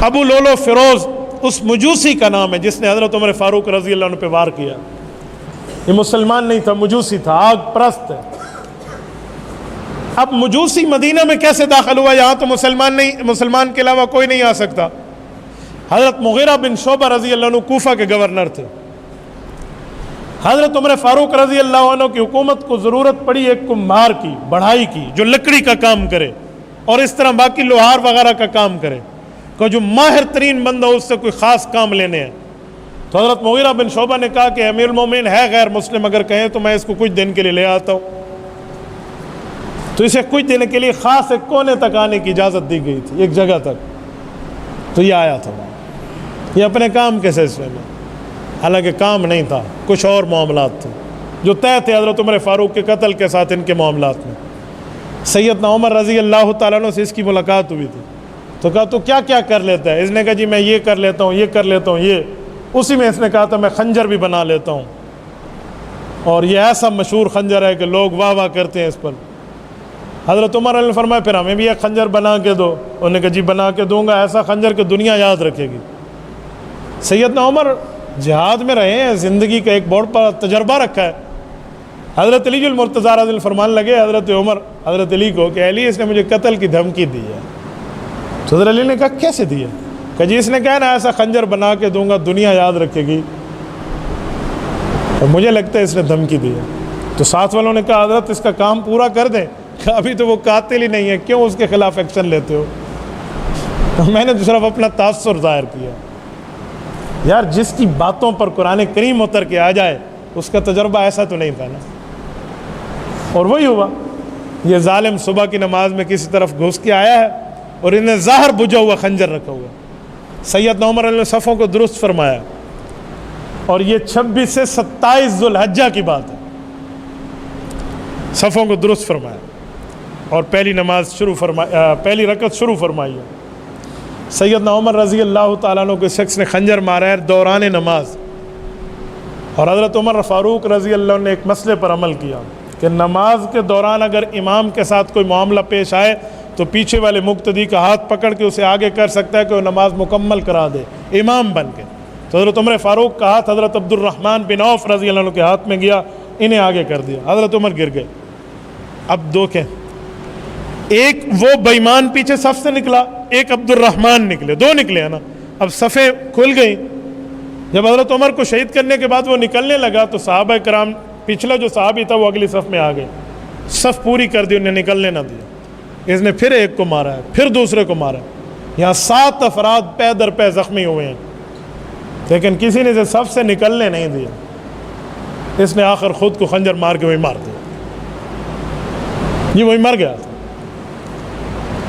ابو Lulu Feroz اس مجوسی کا نام ہے جس نے حضرت عمر فاروق رضی اللہ عنہ پہ وار کیا. یہ مسلمان نہیں تھا، مجوسی تھا، آگ پرست ہے. اب مجوسی مدینہ میں کیسے داخل ہوا؟ یہاں تو مسلمان کے علاوہ کوئی نہیں آ سکتا. حضرت مغیرہ بن شعبہ رضی اللہ عنہ کوفہ کے گورنر تھے. حضرت عمر فاروق رضی اللہ عنہ کی حکومت کو ضرورت پڑی ایک کمہار کی، بڑھائی کی، جو لکڑی کا کام کرے اور اس طرح باقی لوہار وغیرہ کا کام کرے، کہ جو ماہر ترین بندہ اس سے کوئی خاص کام لینے ہیں. تو حضرت مغیرہ بن شعبہ نے کہا کہ امیر المومنین ہے غیر مسلم، اگر کہیں تو میں اس کو کچھ دن کے لیے لے آتا ہوں. تو اسے کچھ دن کے لیے خاص ایک کونے تک آنے کی اجازت دی گئی تھی، ایک جگہ تک. تو یہ آیا تھا، یہ اپنے کام کے سلسلے میں، حالانکہ کام نہیں تھا، کچھ اور معاملات تھے جو طے تھے حضرت عمر فاروق کے قتل کے ساتھ ان کے معاملات میں. سیدنا عمر رضی اللہ تعالیٰ عنہ سے اس کی ملاقات ہوئی تھی. تو کہا تو کیا کیا کر لیتا ہے؟ اس نے کہا جی میں یہ کر لیتا ہوں، یہ کر لیتا ہوں، یہ. اسی میں اس نے کہا تھا میں خنجر بھی بنا لیتا ہوں، اور یہ ایسا مشہور خنجر ہے کہ لوگ واہ واہ کرتے ہیں اس پر. حضرت عمر نے فرمایا پھر ہمیں بھی ایک خنجر بنا کے دو. انہوں نے کہا جی بنا کے دوں گا، ایسا خنجر کہ دنیا یاد رکھے گی. سیدنا عمر جہاد میں رہے ہیں، زندگی کا ایک بہت بڑا تجربہ رکھا ہے. حضرت علی المرتضیٰ رضی اللہ عنہ فرمان لگے حضرت عمر حضرت علی کو کہ علی اس نے مجھے قتل کی دھمکی دی ہے. تو حضرت علی نے کہا کیسے دی ہے؟ کہ جی اس نے کہا نا ایسا خنجر بنا کے دوں گا دنیا یاد رکھے گی، اور مجھے لگتا ہے اس نے دھمکی دی ہے. تو ساتھ والوں نے کہا حضرت اس کا کام پورا کر دیں. ابھی تو وہ قاتل ہی نہیں ہے، کیوں اس کے خلاف ایکشن لیتے ہو؟ میں نے صرف اپنا تاثر ظاہر کیا. یار جس کی باتوں پر قرآن کریم اتر کے آ جائے اس کا تجربہ ایسا تو نہیں تھا نا. اور وہی ہوا، یہ ظالم صبح کی نماز میں کسی طرف گھس کے آیا ہے اور انہیں ظاہر بجھا ہوا خنجر رکھا ہوا. سیدنا عمر نے صفوں کو درست فرمایا، اور یہ 26 سے 27 ذوالحجہ کی بات ہے. صفوں کو درست فرمایا اور پہلی رکعت شروع فرمائی ہے. سیدنا عمر رضی اللہ تعالیٰ عنہ کو شخص نے خنجر مارا ہے دوران نماز. اور حضرت عمر فاروق رضی اللہ عنہ نے ایک مسئلے پر عمل کیا کہ نماز کے دوران اگر امام کے ساتھ کوئی معاملہ پیش آئے تو پیچھے والے مقتدی کا ہاتھ پکڑ کے اسے آگے کر سکتا ہے کہ وہ نماز مکمل کرا دے امام بن کے. تو حضرت عمر فاروق کا ہاتھ حضرت عبد الرحمن بن عوف رضی اللہ عنہ کے ہاتھ میں گیا، انہیں آگے کر دیا. حضرت عمر گر گئے. اب دو کہ ایک وہ بے ایمان پیچھے صف سے نکلا، ایک عبد الرحمن نکلے، دو نکلے ہیں نا. اب صفیں کھل گئیں. جب حضرت عمر کو شہید کرنے کے بعد وہ نکلنے لگا تو صحابہ کرام، پچھلا جو صحابی تھا وہ اگلی صف میں آ گئے، صف پوری کر دی، انہیں نکلنے نہ دیا. اس نے پھر ایک کو مارا ہے، پھر دوسرے کو مارا ہے. یہاں 7 افراد پے در پے زخمی ہوئے ہیں، لیکن کسی نے اسے صف سے نکلنے نہیں دیا. اس نے آخر خود کو خنجر مار کے وہی مار دیا، یہ وہی مر گیا.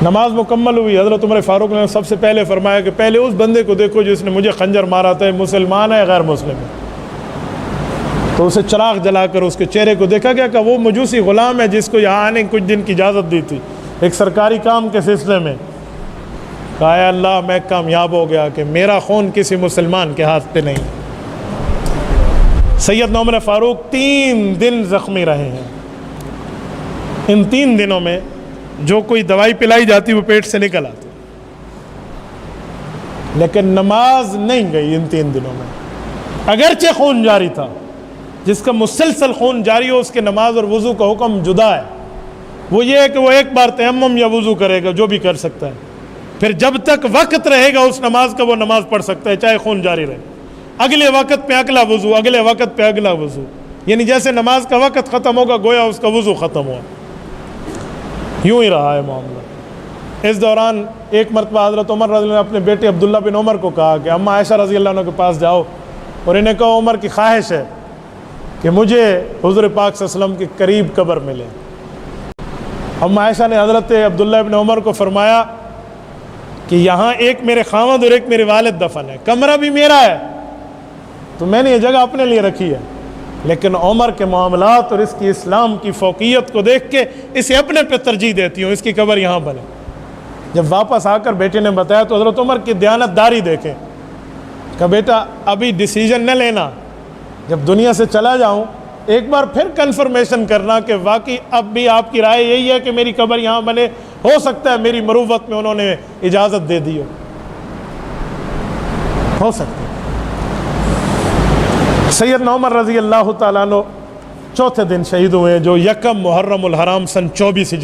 نماز مکمل ہوئی. حضرت عمر فاروق نے سب سے پہلے فرمایا کہ پہلے اس بندے کو دیکھو جس نے مجھے خنجر مارا تھا، مسلمان ہے غیر مسلم ہے. تو اسے چراغ جلا کر اس کے چہرے کو دیکھا گیا کہ وہ مجوسی غلام ہے جس کو یہاں آنے کچھ دن کی اجازت دی تھی ایک سرکاری کام کے سلسلے میں. کہا اے اللہ میں کامیاب ہو گیا کہ میرا خون کسی مسلمان کے ہاتھ پہ نہیں. سیدنا عمر فاروق 3 دن زخمی رہے ہیں. ان 3 دنوں میں جو کوئی دوائی پلائی جاتی وہ پیٹ سے نکل آتی، لیکن نماز نہیں گئی ان 3 دنوں میں. اگرچہ خون جاری تھا، جس کا مسلسل خون جاری ہو اس کے نماز اور وضو کا حکم جدا ہے. وہ یہ ہے کہ وہ ایک بار تیمم یا وضو کرے گا، جو بھی کر سکتا ہے. پھر جب تک وقت رہے گا اس نماز کا وہ نماز پڑھ سکتا ہے چاہے خون جاری رہے. اگلے وقت پہ اگلا وضو، اگلے وقت پہ اگلا وضو، یعنی جیسے نماز کا وقت ختم ہوگا گویا اس کا وضو ختم ہوا. یوں ہی رہا ہے معاملہ. اس دوران ایک مرتبہ حضرت عمر رضی اللہ عنہ نے اپنے بیٹے عبداللہ بن عمر کو کہا کہ اماں عائشہ رضی اللہ عنہ کے پاس جاؤ اور انہیں کہو عمر کی خواہش ہے کہ مجھے حضور پاک صلی اللہ علیہ وسلم کے قریب قبر ملے. اماں عائشہ نے حضرت عبداللہ بن عمر کو فرمایا کہ یہاں ایک میرے خاوند اور ایک میرے والد دفن ہے، کمرہ بھی میرا ہے، تو میں نے یہ جگہ اپنے لیے رکھی ہے، لیکن عمر کے معاملات اور اس کی اسلام کی فوقیت کو دیکھ کے اسے اپنے پہ ترجیح دیتی ہوں، اس کی قبر یہاں بنے. جب واپس آ کر بیٹے نے بتایا تو حضرت عمر کی دیانت داری دیکھیں کہ بیٹا ابھی ڈیسیجن نہ لینا، جب دنیا سے چلا جاؤں ایک بار پھر کنفرمیشن کرنا کہ واقعی اب بھی آپ کی رائے یہی ہے کہ میری قبر یہاں بنے. ہو سکتا ہے میری مروت میں انہوں نے اجازت دے دی ہو. ہو سکتے. سیدنا عمر رضی اللہ تعالیٰ عنہ چوتھے دن شہید ہوئے ہیں، جو یکم محرم الحرام سن 24 ہجری